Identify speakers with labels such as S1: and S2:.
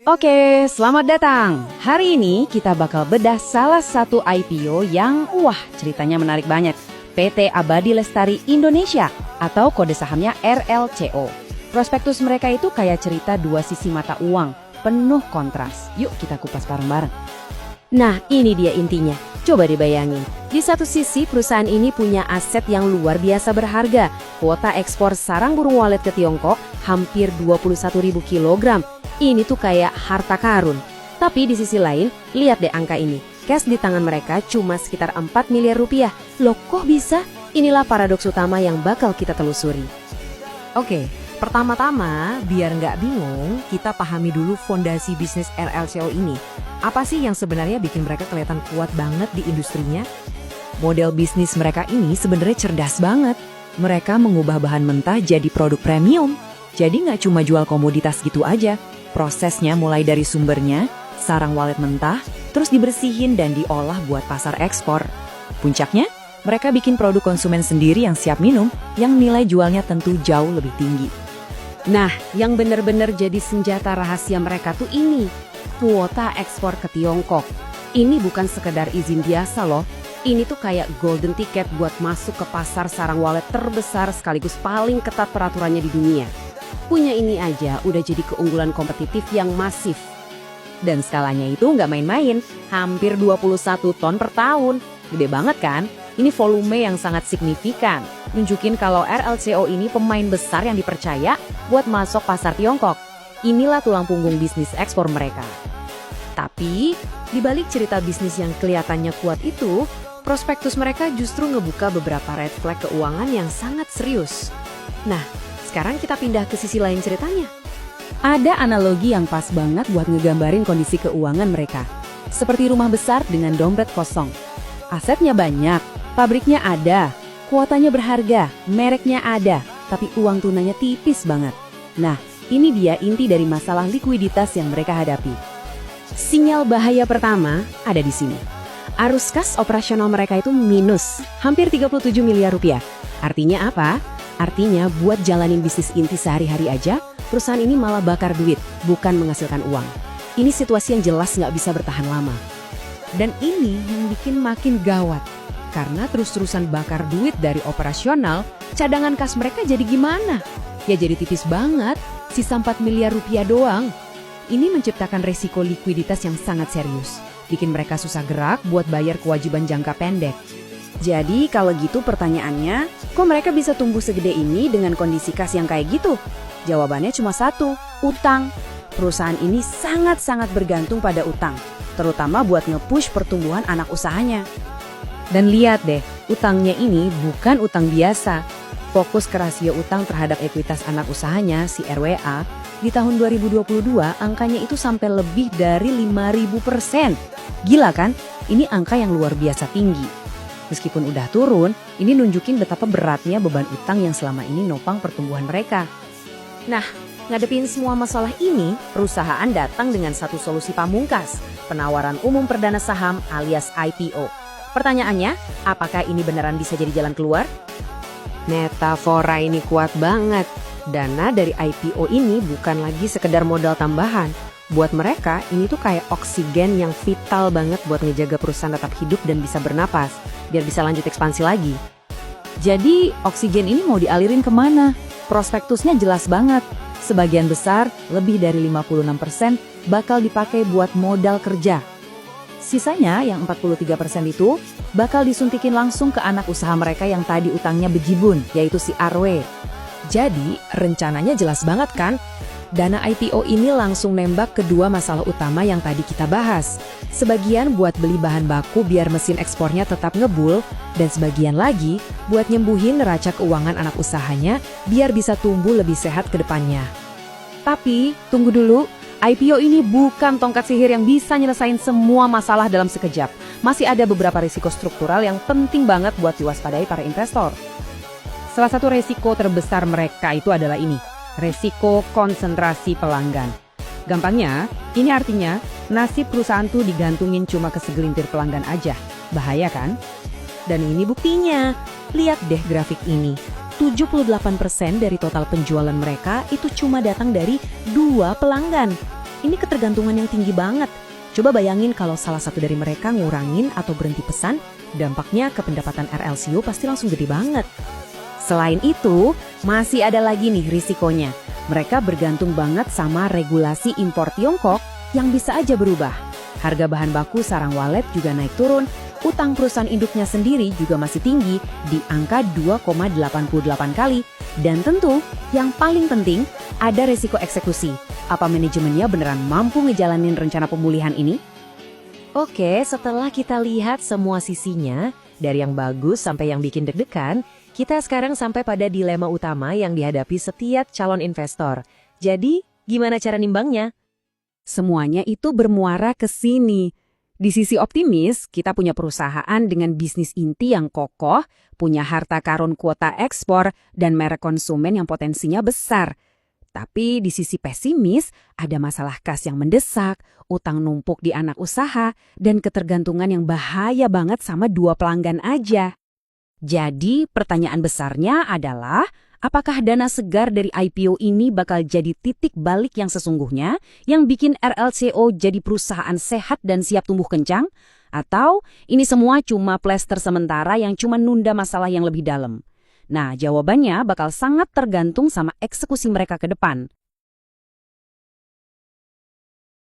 S1: Oke, selamat datang. Hari ini kita bakal bedah salah satu IPO yang ceritanya menarik banget. PT Abadi Lestari Indonesia atau kode sahamnya RLCO. Prospektus mereka itu kayak cerita dua sisi mata uang, penuh kontras. Yuk kita kupas bareng-bareng.
S2: Nah, ini dia intinya. Coba dibayangin. Di satu sisi, perusahaan ini punya aset yang luar biasa berharga. Kuota ekspor sarang burung walet ke Tiongkok hampir 21.000 kilogram. Ini tuh kayak harta karun. Tapi di sisi lain, lihat deh angka ini. Cash di tangan mereka cuma sekitar 4 miliar rupiah. Loh kok bisa? Inilah paradoks utama yang bakal kita telusuri.
S3: Oke, pertama-tama biar nggak bingung, kita pahami dulu fondasi bisnis RLCO ini. Apa sih yang sebenarnya bikin mereka kelihatan kuat banget di industrinya? Model bisnis mereka ini sebenarnya cerdas banget. Mereka mengubah bahan mentah jadi produk premium. Jadi nggak cuma jual komoditas gitu aja. Prosesnya mulai dari sumbernya, sarang walet mentah, terus dibersihin dan diolah buat pasar ekspor. Puncaknya, mereka bikin produk konsumen sendiri yang siap minum, yang nilai jualnya tentu jauh lebih tinggi.
S2: Nah, yang benar-benar jadi senjata rahasia mereka tuh ini. Kuota ekspor ke Tiongkok. Ini bukan sekedar izin biasa loh. Ini tuh kayak golden ticket buat masuk ke pasar sarang walet terbesar sekaligus paling ketat peraturannya di dunia. Punya ini aja udah jadi keunggulan kompetitif yang masif.
S3: Dan skalanya itu nggak main-main, hampir 21 ton per tahun. Gede banget kan? Ini volume yang sangat signifikan. Nunjukin kalau RLCO ini pemain besar yang dipercaya buat masuk pasar Tiongkok. Inilah tulang punggung bisnis ekspor mereka.
S2: Tapi, di balik cerita bisnis yang kelihatannya kuat itu, prospektus mereka justru ngebuka beberapa red flag keuangan yang sangat serius. Nah, sekarang kita pindah ke sisi lain ceritanya.
S1: Ada analogi yang pas banget buat ngegambarin kondisi keuangan mereka. Seperti rumah besar dengan dompet kosong. Asetnya banyak, pabriknya ada, kuotanya berharga, mereknya ada, tapi uang tunanya tipis banget. Nah, ini dia inti dari masalah likuiditas yang mereka hadapi.
S2: Sinyal bahaya pertama ada di sini. Arus kas operasional mereka itu minus, hampir 37 miliar rupiah. Artinya apa? Artinya buat jalanin bisnis inti sehari-hari aja, perusahaan ini malah bakar duit, bukan menghasilkan uang. Ini situasi yang jelas nggak bisa bertahan lama.
S3: Dan ini yang bikin makin gawat. Karena terus-terusan bakar duit dari operasional, cadangan kas mereka jadi gimana? Ya jadi tipis banget, sisa 4 miliar rupiah doang. Ini menciptakan resiko likuiditas yang sangat serius. Bikin mereka susah gerak buat bayar kewajiban jangka pendek.
S1: Jadi kalau gitu pertanyaannya, kok mereka bisa tumbuh segede ini dengan kondisi kas yang kayak gitu? Jawabannya cuma satu, utang. Perusahaan ini sangat-sangat bergantung pada utang, terutama buat nge-push pertumbuhan anak usahanya.
S3: Dan lihat deh, utangnya ini bukan utang biasa. Fokus ke rasio utang terhadap ekuitas anak usahanya, si RWA, di tahun 2022 angkanya itu sampai lebih dari 5.000%. Gila kan? Ini angka yang luar biasa tinggi. Meskipun udah turun, ini nunjukin betapa beratnya beban utang yang selama ini nopang pertumbuhan mereka.
S2: Nah, ngadepin semua masalah ini, perusahaan datang dengan satu solusi pamungkas, penawaran umum perdana saham alias IPO. Pertanyaannya, apakah ini beneran bisa jadi jalan keluar? Metafora ini kuat banget. Dana dari IPO ini bukan lagi sekedar modal tambahan. Buat mereka, ini tuh kayak oksigen yang vital banget buat ngejaga perusahaan tetap hidup dan bisa bernapas, biar bisa lanjut ekspansi lagi.
S1: Jadi oksigen ini mau dialirin kemana? Prospektusnya jelas banget. Sebagian besar, lebih dari 56% bakal dipakai buat modal kerja. Sisanya yang 43% itu bakal disuntikin langsung ke anak usaha mereka yang tadi utangnya bejibun, yaitu si RW.
S3: Jadi rencananya jelas banget kan? Dana IPO ini langsung nembak kedua masalah utama yang tadi kita bahas. Sebagian buat beli bahan baku biar mesin ekspornya tetap ngebul, dan sebagian lagi buat nyembuhin neraca keuangan anak usahanya biar bisa tumbuh lebih sehat ke depannya.
S1: Tapi, tunggu dulu, IPO ini bukan tongkat sihir yang bisa nyelesain semua masalah dalam sekejap. Masih ada beberapa risiko struktural yang penting banget buat diwaspadai para investor. Salah satu risiko terbesar mereka itu adalah ini. Resiko konsentrasi pelanggan. Gampangnya, ini artinya nasib perusahaan tuh digantungin cuma ke segelintir pelanggan aja. Bahaya kan? Dan ini buktinya. Lihat deh grafik ini. 78% dari total penjualan mereka itu cuma datang dari 2 pelanggan.
S2: Ini ketergantungan yang tinggi banget. Coba bayangin kalau salah satu dari mereka ngurangin atau berhenti pesan, dampaknya ke pendapatan RLCO pasti langsung gede banget. Selain itu, masih ada lagi nih risikonya. Mereka bergantung banget sama regulasi impor Tiongkok yang bisa aja berubah. Harga bahan baku sarang walet juga naik turun, utang perusahaan induknya sendiri juga masih tinggi di angka 2,88 kali. Dan tentu, yang paling penting, ada risiko eksekusi. Apa manajemennya beneran mampu ngejalanin rencana pemulihan ini?
S3: Oke, setelah kita lihat semua sisinya, dari yang bagus sampai yang bikin deg-degan, kita sekarang sampai pada dilema utama yang dihadapi setiap calon investor. Jadi, gimana cara nimbangnya?
S1: Semuanya itu bermuara ke sini. Di sisi optimis, kita punya perusahaan dengan bisnis inti yang kokoh, punya harta karun kuota ekspor, dan merek konsumen yang potensinya besar. Tapi di sisi pesimis, ada masalah kas yang mendesak, utang numpuk di anak usaha, dan ketergantungan yang bahaya banget sama 2 pelanggan aja. Jadi pertanyaan besarnya adalah, apakah dana segar dari IPO ini bakal jadi titik balik yang sesungguhnya yang bikin RLCO jadi perusahaan sehat dan siap tumbuh kencang? Atau ini semua cuma plester sementara yang cuma nunda masalah yang lebih dalam? Nah, jawabannya bakal sangat tergantung sama eksekusi mereka ke depan.